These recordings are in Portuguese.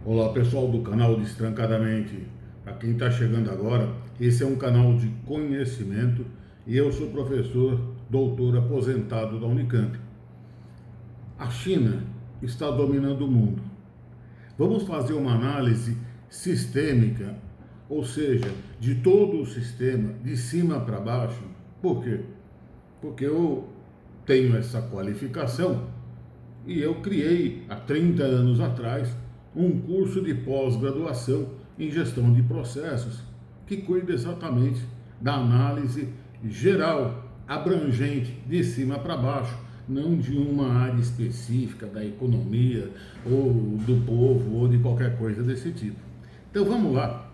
Olá pessoal do canal Destrancadamente. Para quem está chegando agora, esse é um canal de conhecimento e eu sou professor, doutor aposentado da Unicamp. A China está dominando o mundo. Vamos fazer uma análise sistêmica, ou seja, de todo o sistema, de cima para baixo. Por quê? Porque eu tenho essa qualificação e eu criei, há 30 anos atrás, um curso de pós-graduação em gestão de processos, que cuida exatamente da análise geral, abrangente, de cima para baixo, não de uma área específica da economia, ou do povo, ou de qualquer coisa desse tipo. Então vamos lá.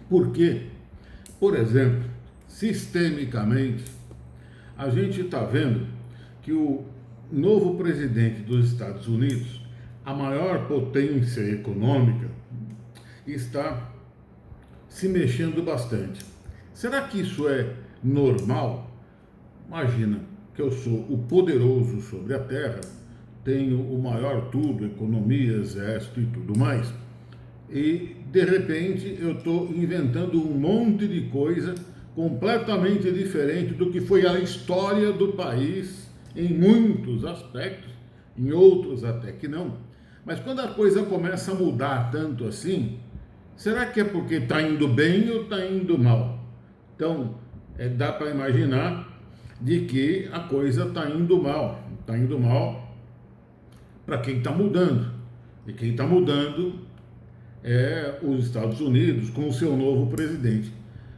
Por quê? Por exemplo, sistemicamente, a gente está vendo que o novo presidente dos Estados Unidos, a maior potência econômica, está se mexendo bastante. Será que isso é normal? Imagina que eu sou o poderoso sobre a terra, tenho o maior tudo, economia, exército e tudo mais, e de repente eu estou inventando um monte de coisa completamente diferente do que foi a história do país em muitos aspectos, em outros até que não. Mas quando a coisa começa a mudar tanto assim, será que é porque está indo bem ou está indo mal? Então, dá para imaginar de que a coisa está indo mal. Está indo mal para quem está mudando. E quem está mudando é os Estados Unidos com o seu novo presidente.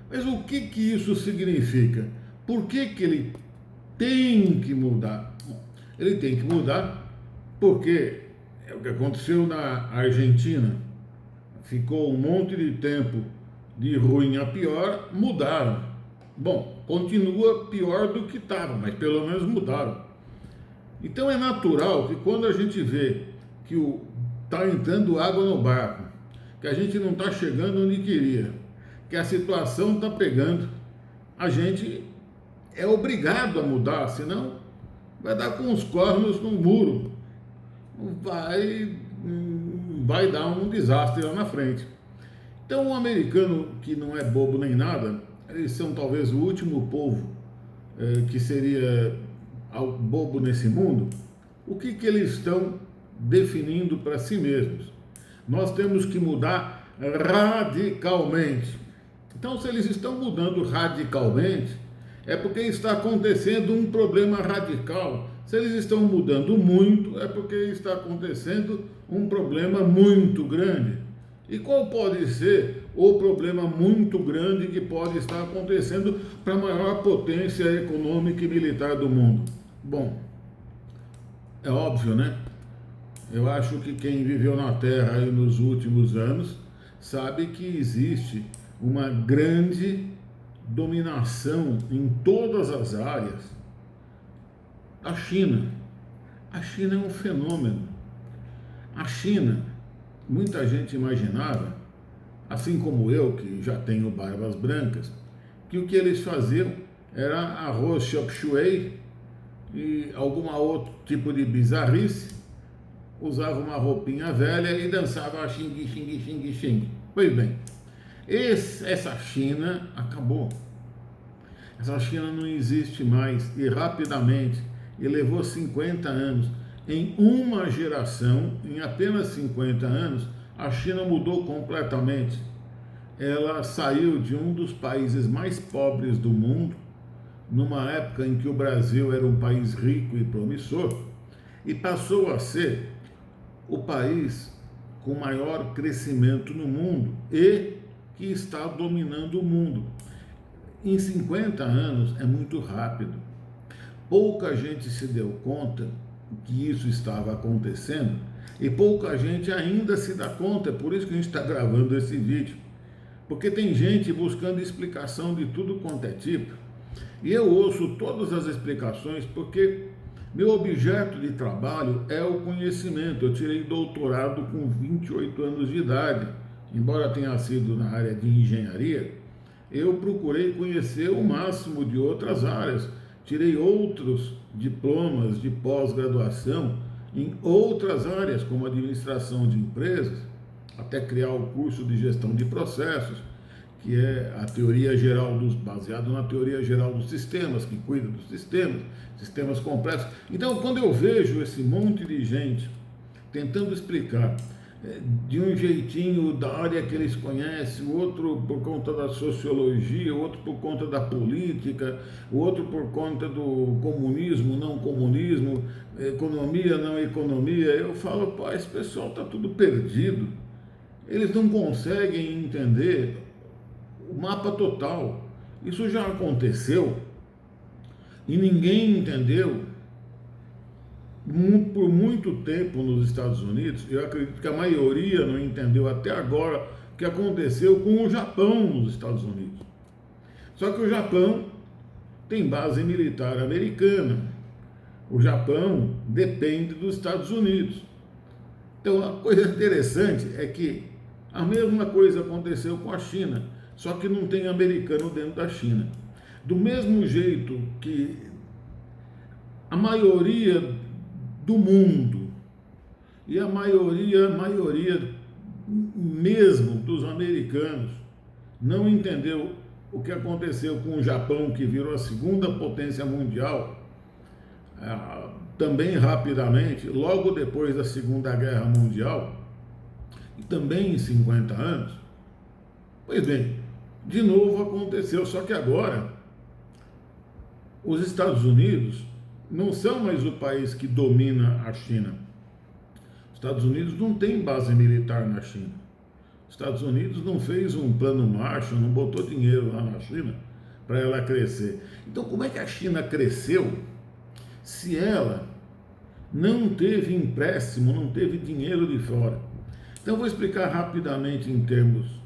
Mas o que isso significa? Por que ele tem que mudar? Ele tem que mudar porque é o que aconteceu na Argentina. Ficou um monte de tempo de ruim a pior, mudaram. Bom, continua pior do que estava, mas pelo menos mudaram. Então é natural que quando a gente vê que está entrando água no barco, que a gente não está chegando onde queria, que a situação está pegando, a gente é obrigado a mudar, senão vai dar com os cornos no muro, vai, vai dar um desastre lá na frente. Então, o americano, que não é bobo nem nada, eles são talvez o último povo que seria bobo nesse mundo. O que eles estão definindo para si mesmos? Nós temos que mudar radicalmente. Então, se eles estão mudando radicalmente, é porque está acontecendo um problema radical. Se eles estão mudando muito, é porque está acontecendo um problema muito grande. E qual pode ser o problema muito grande que pode estar acontecendo para a maior potência econômica e militar do mundo? Bom, é óbvio, né? Eu acho que quem viveu na Terra aí nos últimos anos sabe que existe uma grande dominação em todas as áreas da China. A China é um fenômeno. A China, muita gente imaginava, assim como eu, que já tenho barbas brancas, que o que eles faziam era arroz chop suey e algum outro tipo de bizarrice, usava uma roupinha velha e dançava xing, xing, xing, xing. Pois bem, essa China acabou. Essa China não existe mais e rapidamente, e levou 50 anos. Em uma geração, em apenas 50 anos, a China mudou completamente. Ela saiu de um dos países mais pobres do mundo, numa época em que o Brasil era um país rico e promissor, e passou a ser o país com maior crescimento no mundo e que está dominando o mundo. Em 50 anos é muito rápido. Pouca gente se deu conta que isso estava acontecendo e pouca gente ainda se dá conta, é por isso que a gente está gravando esse vídeo. Porque tem gente buscando explicação de tudo quanto é tipo. E eu ouço todas as explicações porque meu objeto de trabalho é o conhecimento. Eu tirei doutorado com 28 anos de idade. Embora tenha sido na área de engenharia, eu procurei conhecer o máximo de outras áreas. Tirei outros diplomas de pós-graduação em outras áreas, como administração de empresas, até criar o curso de gestão de processos, que é a teoria geral baseado na teoria geral dos sistemas, que cuida dos sistemas complexos. Então, quando eu vejo esse monte de gente tentando explicar de um jeitinho da área que eles conhecem, o outro por conta da sociologia, o outro por conta da política, o outro por conta do comunismo, não comunismo, economia, não economia, eu falo, pô, esse pessoal está tudo perdido. Eles não conseguem entender o mapa total. Isso já aconteceu e ninguém entendeu por muito tempo nos Estados Unidos. Eu acredito que a maioria não entendeu até agora o que aconteceu com o Japão nos Estados Unidos. Só que o Japão tem base militar americana. O Japão depende dos Estados Unidos. Então, a coisa interessante é que a mesma coisa aconteceu com a China, só que não tem americano dentro da China. Do mesmo jeito que a maioria do mundo e a maioria mesmo dos americanos não entendeu o que aconteceu com o Japão, que virou a segunda potência mundial, também rapidamente, logo depois da Segunda Guerra Mundial, e também em 50 anos. Pois bem, de novo aconteceu, só que agora os Estados Unidos não são mais o país que domina a China. Os Estados Unidos não tem base militar na China. Os Estados Unidos não fez um plano Marshall, não botou dinheiro lá na China para ela crescer. Então, como é que a China cresceu se ela não teve empréstimo, não teve dinheiro de fora? Então, eu vou explicar rapidamente em termos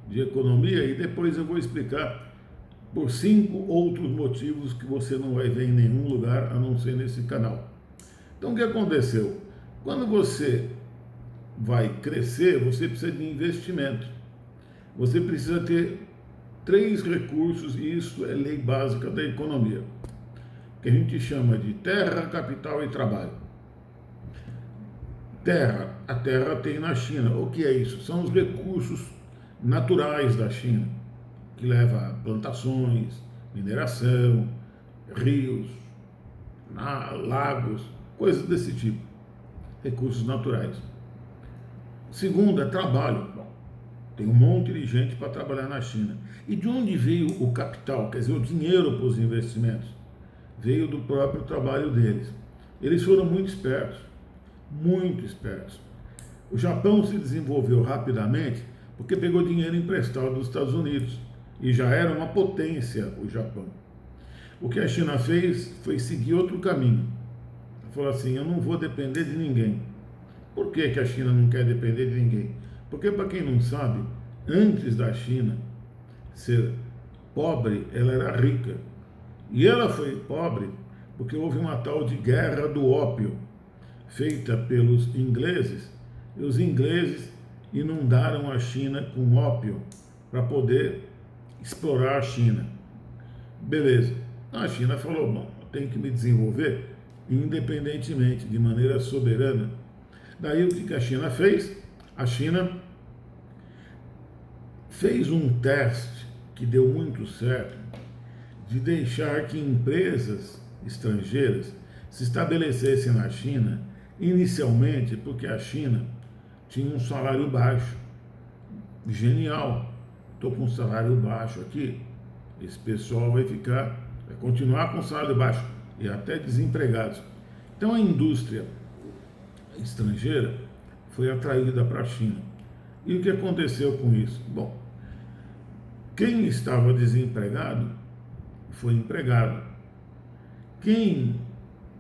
de economia e depois eu vou explicar por 5 outros motivos que você não vai ver em nenhum lugar a não ser nesse canal. Então, o que aconteceu? Quando você vai crescer, você precisa de investimento. Você precisa ter 3 recursos, e isso é lei básica da economia, que a gente chama de terra, capital e trabalho. Terra, a terra tem na China. O que é isso? São os recursos naturais da China, que leva a plantações, mineração, rios, lagos, coisas desse tipo, recursos naturais. Segundo, é trabalho. Bom, tem um monte de gente para trabalhar na China. E de onde veio o capital, quer dizer, o dinheiro para os investimentos? Veio do próprio trabalho deles. Eles foram muito espertos, muito espertos. O Japão se desenvolveu rapidamente porque pegou dinheiro emprestado dos Estados Unidos. E já era uma potência o Japão. O que a China fez foi seguir outro caminho. Ela falou assim, eu não vou depender de ninguém. Por que a China não quer depender de ninguém? Porque, para quem não sabe, antes da China ser pobre, ela era rica. E ela foi pobre porque houve uma tal de guerra do ópio, feita pelos ingleses, e os ingleses inundaram a China com ópio para poder explorar a China. Beleza. A China falou, bom, eu tenho que me desenvolver independentemente, de maneira soberana. Daí o que a China fez? A China fez um teste que deu muito certo, de deixar que empresas estrangeiras se estabelecessem na China, inicialmente porque a China tinha um salário baixo. Genial. Estou com um salário baixo aqui, esse pessoal vai continuar com salário baixo e até desempregados. Então a indústria estrangeira foi atraída para a China. E o que aconteceu com isso? Bom, quem estava desempregado foi empregado. Quem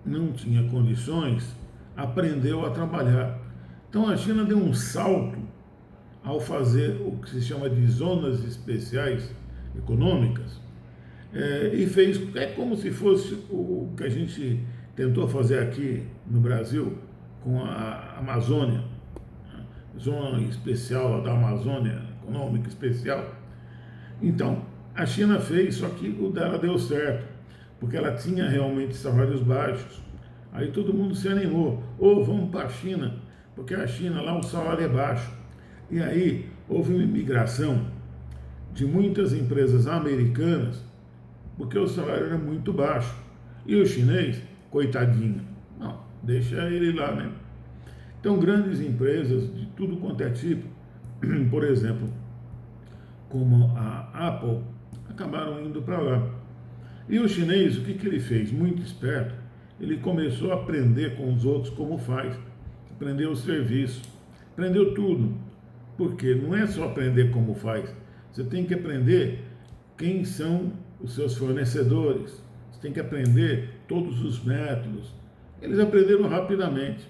não tinha condições aprendeu a trabalhar. Então a China deu um salto ao fazer o que se chama de zonas especiais econômicas, e fez, como se fosse o que a gente tentou fazer aqui no Brasil com a Amazônia, zona especial da Amazônia, econômica especial. Então, a China fez, só que o dela deu certo, porque ela tinha realmente salários baixos. Aí todo mundo se animou, vamos para a China, porque a China lá o salário é baixo. E aí houve uma imigração de muitas empresas americanas, porque o salário era muito baixo. E o chinês, coitadinho, não, deixa ele lá, né? Então, grandes empresas de tudo quanto é tipo, por exemplo, como a Apple, acabaram indo para lá. E o chinês, o que ele fez? Muito esperto, ele começou a aprender com os outros como faz, aprendeu o serviço, aprendeu tudo. Porque não é só aprender como faz, você tem que aprender quem são os seus fornecedores, você tem que aprender todos os métodos. Eles aprenderam rapidamente.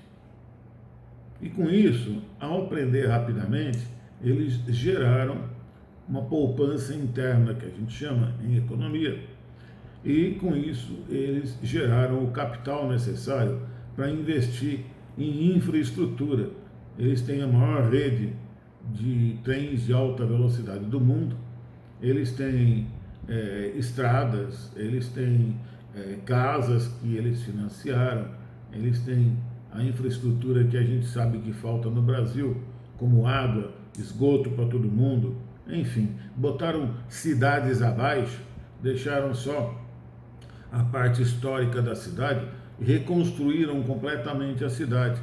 E com isso, ao aprender rapidamente, eles geraram uma poupança interna, que a gente chama em economia. E com isso, eles geraram o capital necessário para investir em infraestrutura. Eles têm a maior rede de trens de alta velocidade do mundo, eles têm estradas, eles têm casas que eles financiaram, eles têm a infraestrutura que a gente sabe que falta no Brasil, como água, esgoto para todo mundo, enfim, botaram cidades abaixo, deixaram só a parte histórica da cidade e reconstruíram completamente a cidade.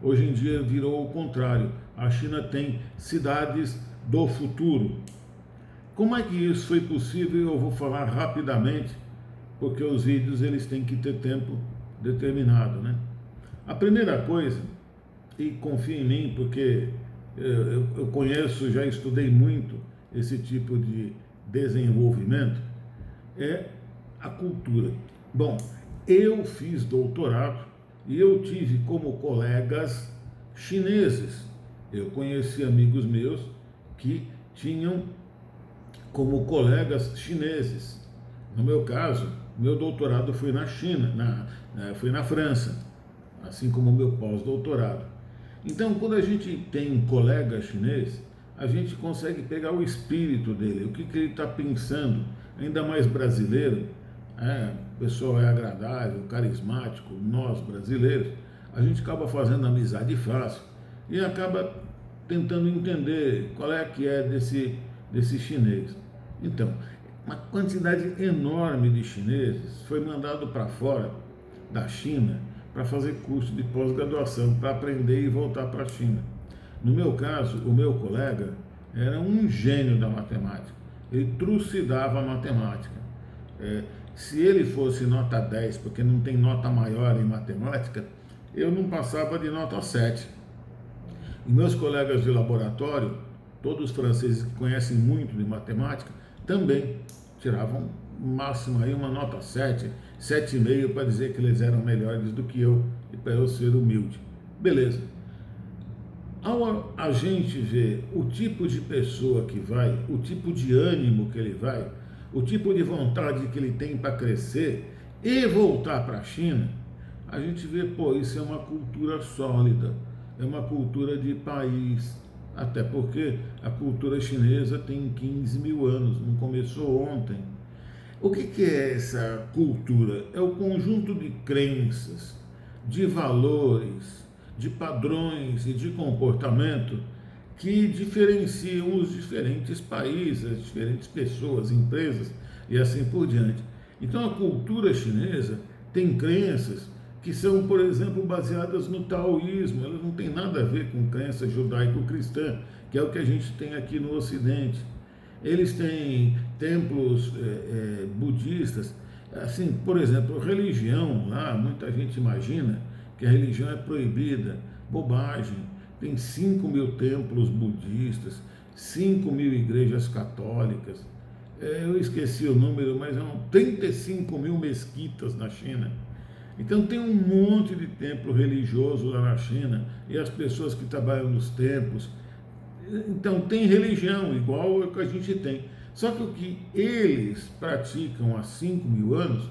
Hoje em dia virou o contrário. A China tem cidades do futuro. Como é que isso foi possível? Eu vou falar rapidamente, porque os vídeos eles têm que ter tempo determinado, né? A primeira coisa, e confia em mim, porque eu conheço, já estudei muito esse tipo de desenvolvimento, é a cultura. Bom, eu fiz doutorado e eu tive como colegas chineses. Eu conheci amigos meus que tinham como colegas chineses. No meu caso, meu doutorado foi na China, foi na França, assim como o meu pós-doutorado. Então, quando a gente tem um colega chinês, a gente consegue pegar o espírito dele, o que ele está pensando, ainda mais brasileiro. O pessoal é agradável, carismático, nós brasileiros, a gente acaba fazendo amizade fácil e acaba tentando entender qual é que é desse chinês. Então, uma quantidade enorme de chineses foi mandado para fora da China para fazer curso de pós-graduação, para aprender e voltar para a China. No meu caso, o meu colega era um gênio da matemática, ele trucidava a matemática. Se ele fosse nota 10, porque não tem nota maior em matemática, eu não passava de nota 7. E meus colegas de laboratório, todos franceses que conhecem muito de matemática, também tiravam máximo aí uma nota 7, 7,5 para dizer que eles eram melhores do que eu e para eu ser humilde. Beleza. Ao a gente ver o tipo de pessoa que vai, o tipo de ânimo que ele vai, o tipo de vontade que ele tem para crescer e voltar para a China, a gente vê, pô, isso é uma cultura sólida, é uma cultura de país, até porque a cultura chinesa tem 15 mil anos, não começou ontem. O que é essa cultura? É o conjunto de crenças, de valores, de padrões e de comportamento que diferenciam os diferentes países, as diferentes pessoas, empresas e assim por diante. Então a cultura chinesa tem crenças que são, por exemplo, baseadas no taoísmo, elas não têm nada a ver com crença judaico-cristã, que é o que a gente tem aqui no Ocidente. Eles têm templos budistas, assim, por exemplo, religião lá, muita gente imagina que a religião é proibida, bobagem. Tem 5 mil templos budistas, 5 mil igrejas católicas, eu esqueci o número, mas são 35 mil mesquitas na China. Então tem um monte de templo religioso lá na China, e as pessoas que trabalham nos templos. Então tem religião, igual a que a gente tem. Só que o que eles praticam há 5 mil anos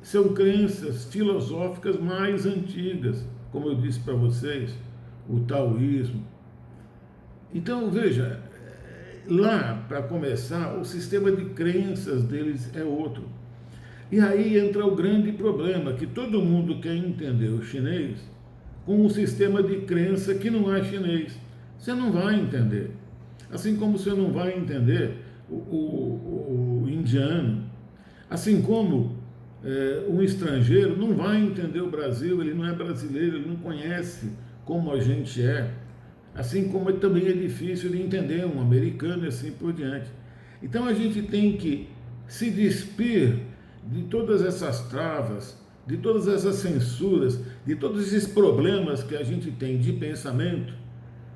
são crenças filosóficas mais antigas, como eu disse para vocês, o taoísmo. Então, veja, lá, para começar, o sistema de crenças deles é outro. E aí entra o grande problema, que todo mundo quer entender o chinês com um sistema de crença que não é chinês. Você não vai entender. Assim como você não vai entender o indiano, assim como um estrangeiro não vai entender o Brasil, ele não é brasileiro, ele não conhece como a gente é, assim como também é difícil de entender um americano e assim por diante. Então a gente tem que se despir de todas essas travas, de todas essas censuras, de todos esses problemas que a gente tem de pensamento,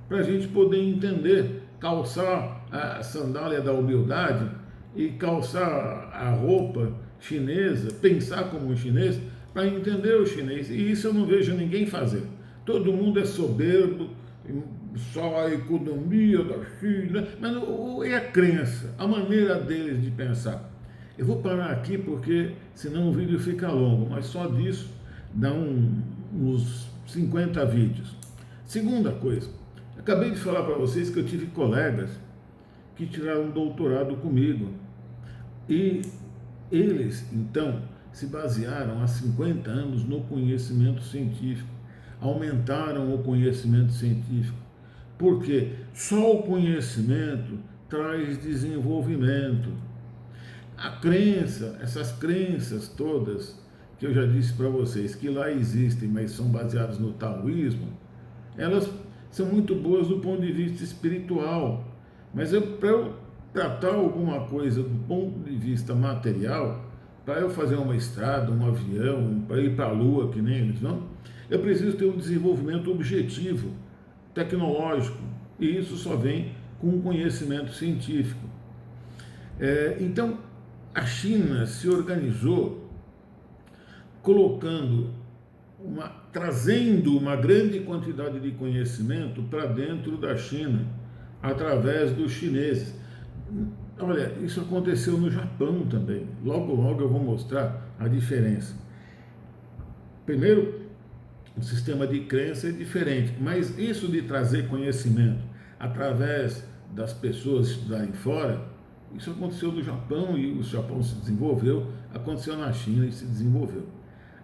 para a gente poder entender, calçar a sandália da humildade e calçar a roupa chinesa, pensar como um chinês, para entender o chinês. E isso eu não vejo ninguém fazer. Todo mundo é soberbo, só a economia da China, mas é a crença, a maneira deles de pensar. Eu vou parar aqui porque senão o vídeo fica longo, mas só disso dá uns 50 vídeos. Segunda coisa, acabei de falar para vocês que eu tive colegas que tiraram um doutorado comigo e eles, então, se basearam há 50 anos no conhecimento científico, aumentaram o conhecimento científico, porque só o conhecimento traz desenvolvimento. A crença, essas crenças todas, que eu já disse para vocês, que lá existem, mas são baseadas no taoísmo, elas são muito boas do ponto de vista espiritual, mas para eu tratar alguma coisa do ponto de vista material, para eu fazer uma estrada, um avião, para ir para a lua, que nem eles vão, eu preciso ter um desenvolvimento objetivo, tecnológico, e isso só vem com conhecimento científico. Então, a China se organizou trazendo uma grande quantidade de conhecimento para dentro da China, através dos chineses. Olha, isso aconteceu no Japão também. Logo, logo eu vou mostrar a diferença. Primeiro, o sistema de crença é diferente, mas isso de trazer conhecimento através das pessoas estudarem fora, isso aconteceu no Japão e o Japão se desenvolveu, aconteceu na China e se desenvolveu.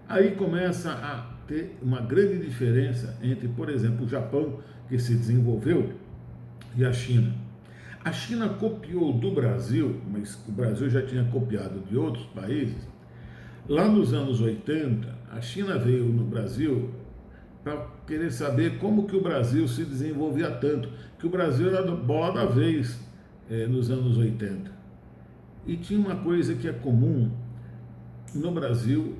Aí começa a ter uma grande diferença entre, por exemplo, o Japão, que se desenvolveu, e a China. A China copiou do Brasil, mas o Brasil já tinha copiado de outros países. Lá nos anos 80, a China veio no Brasil para querer saber como que o Brasil se desenvolvia tanto, que o Brasil era bola da vez nos anos 80. E tinha uma coisa que é comum no Brasil,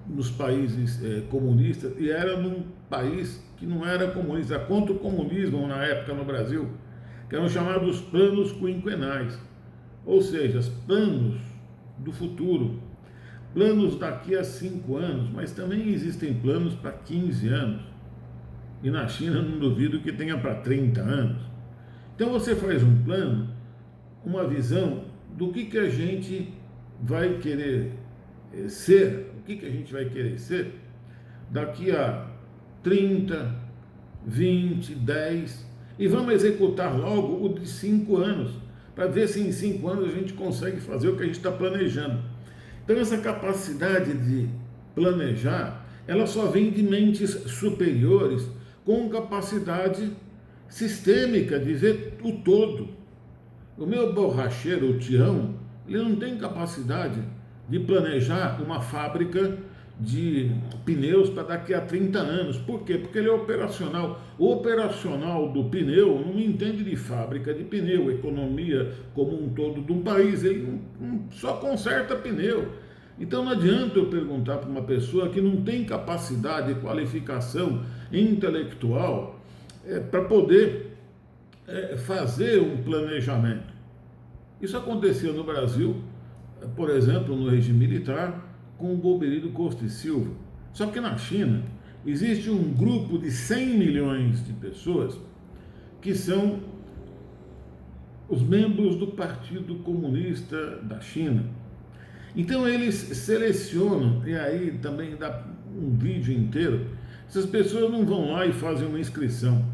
nos países comunistas, e era num país que não era comunista, contra o comunismo na época no Brasil, que eram chamados planos quinquenais, ou seja, planos do futuro, planos daqui a 5 anos, mas também existem planos para 15 anos, e na China não duvido que tenha para 30 anos. Então você faz um plano, uma visão do que a gente vai querer ser, o que a gente vai querer ser daqui a 30, 20, 10, e vamos executar logo o de 5 anos, para ver se em 5 anos a gente consegue fazer o que a gente está planejando. Então essa capacidade de planejar, ela só vem de mentes superiores com capacidade sistêmica de ver o todo. O meu borracheiro, o Tião, ele não tem capacidade de planejar uma fábrica de pneus para daqui a 30 anos. Por quê? Porque ele é operacional. O operacional do pneu não entende de fábrica de pneu, economia como um todo de um país. Ele só conserta pneu. Então não adianta eu perguntar para uma pessoa que não tem capacidade, qualificação intelectual para poder fazer um planejamento. Isso aconteceu no Brasil, por exemplo, no regime militar, com o Golbery Costa e Silva. Só que na China existe um grupo de 100 milhões de pessoas que são os membros do Partido Comunista da China. Então eles selecionam, e aí também dá um vídeo inteiro, essas pessoas não vão lá e fazem uma inscrição.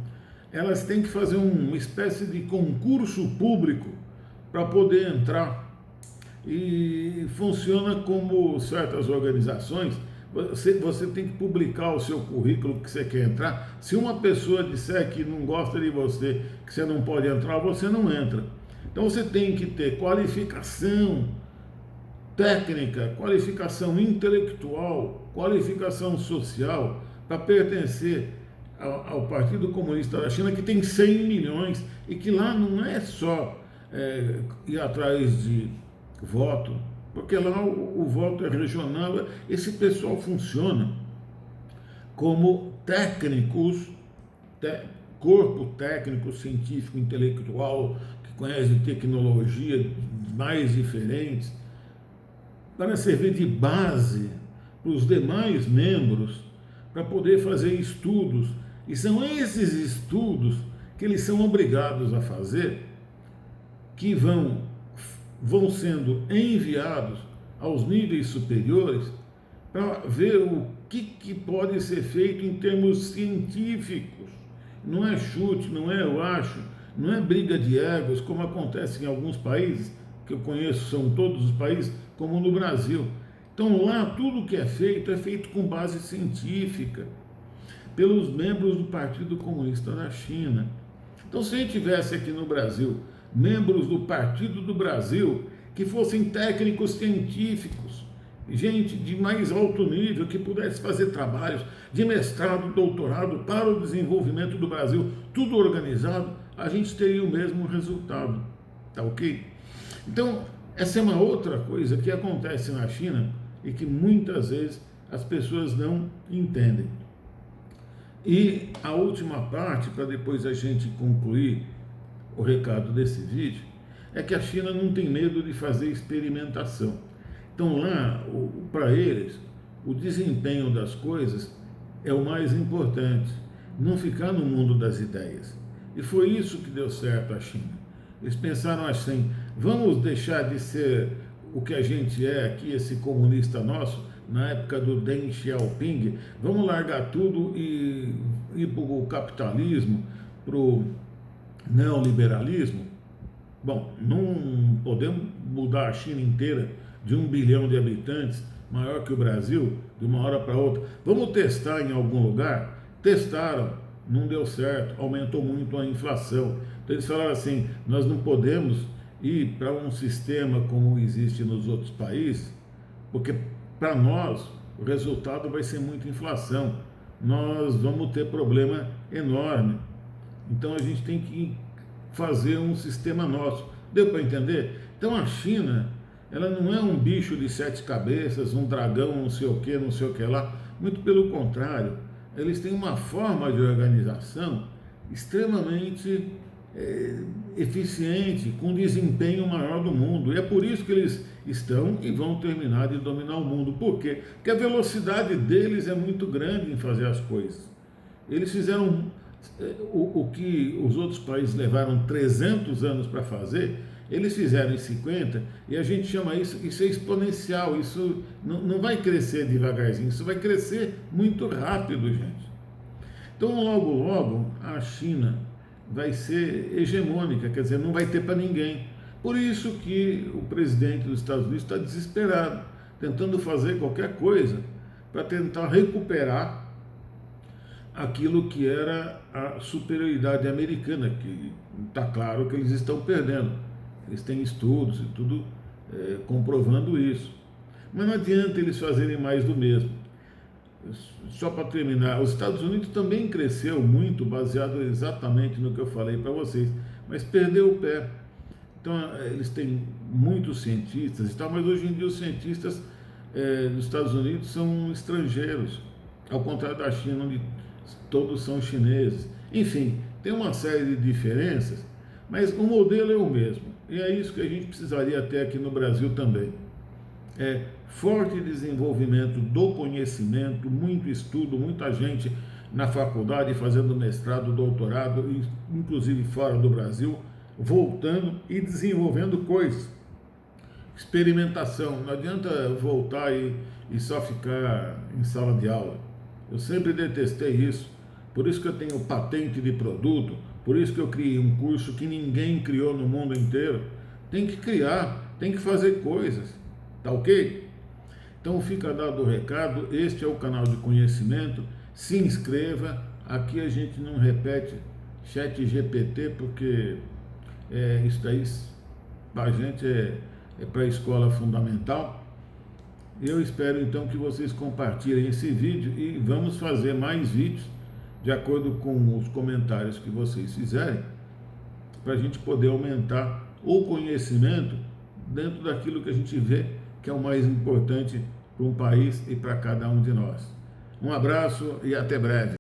Elas têm que fazer uma espécie de concurso público para poder entrar. E funciona como certas organizações Você tem que publicar o seu currículo que você quer entrar. Se uma pessoa disser que não gosta de você, que você não pode entrar, você não entra. Então você tem que ter qualificação técnica, qualificação intelectual, qualificação social para pertencer ao Partido Comunista da China, que tem 100 milhões e que lá não é só ir atrás de voto, porque lá o voto é regional. Esse pessoal funciona como técnicos, corpo técnico, científico, intelectual, que conhece tecnologia mais diferentes, para servir de base para os demais membros, para poder fazer estudos. E são esses estudos que eles são obrigados a fazer, que vão sendo enviados aos níveis superiores para ver o que pode ser feito em termos científicos. Não é chute, não é eu acho, não é briga de egos, como acontece em alguns países, que eu conheço, são todos os países, como no Brasil. Então lá tudo que é feito com base científica, pelos membros do Partido Comunista da China. Então se a gente tivesse aqui no Brasil membros do Partido do Brasil que fossem técnicos científicos, gente de mais alto nível, que pudesse fazer trabalhos de mestrado, doutorado para o desenvolvimento do Brasil, tudo organizado, a gente teria o mesmo resultado, tá ok? Então, essa é uma outra coisa que acontece na China e que muitas vezes as pessoas não entendem. E a última parte, para depois a gente concluir o recado desse vídeo, é que a China não tem medo de fazer experimentação. Então lá, para eles, o desempenho das coisas é o mais importante, não ficar no mundo das ideias. E foi isso que deu certo à China. Eles pensaram assim: vamos deixar de ser o que a gente é aqui, esse comunista nosso, na época do Deng Xiaoping, vamos largar tudo e ir para o capitalismo, para o neoliberalismo. Bom, não podemos mudar a China inteira de 1 bilhão de habitantes, maior que o Brasil, de uma hora para outra. Vamos testar em algum lugar? Testaram, não deu certo, aumentou muito a inflação. Então eles falaram assim: nós não podemos ir para um sistema como existe nos outros países, porque para nós o resultado vai ser muita inflação, nós vamos ter problema enorme. Então a gente tem que fazer um sistema nosso. Deu para entender? Então a China, ela não é um bicho de 7 cabeças, um dragão, não sei o que lá. Muito pelo contrário, eles têm uma forma de organização extremamente eficiente, com desempenho maior do mundo. E é por isso que eles estão e vão terminar de dominar o mundo. Por quê? Porque a velocidade deles é muito grande em fazer as coisas. Eles fizeram o que os outros países levaram 300 anos para fazer, eles fizeram em 50, e a gente chama isso é exponencial. Isso não vai crescer devagarzinho, isso vai crescer muito rápido, gente. Então logo logo a China vai ser hegemônica, quer dizer, não vai ter para ninguém. Por isso que o presidente dos Estados Unidos está desesperado, tentando fazer qualquer coisa para tentar recuperar aquilo que era a superioridade americana, que está claro que eles estão perdendo. Eles têm estudos e tudo comprovando isso. Mas não adianta eles fazerem mais do mesmo. Só para terminar, os Estados Unidos também cresceu muito, baseado exatamente no que eu falei para vocês, mas perdeu o pé. Então eles têm muitos cientistas e tal, mas hoje em dia os cientistas dos Estados Unidos são estrangeiros, ao contrário da China, onde todos são chineses. Enfim, tem uma série de diferenças, mas o modelo é o mesmo. E é isso que a gente precisaria ter aqui no Brasil também. Forte desenvolvimento do conhecimento, muito estudo, muita gente na faculdade fazendo mestrado, doutorado, inclusive fora do Brasil, voltando e desenvolvendo coisas. Experimentação, não adianta voltar e só ficar em sala de aula. Eu sempre detestei isso, por isso que eu tenho patente de produto, por isso que eu criei um curso que ninguém criou no mundo inteiro. Tem que criar, tem que fazer coisas, tá ok? Então fica dado o recado, este é o canal de conhecimento, se inscreva, aqui a gente não repete chat GPT, porque isso daí para a gente é para a escola fundamental. Eu espero então que vocês compartilhem esse vídeo e vamos fazer mais vídeos de acordo com os comentários que vocês fizerem, para a gente poder aumentar o conhecimento dentro daquilo que a gente vê que é o mais importante para um país e para cada um de nós. Um abraço e até breve.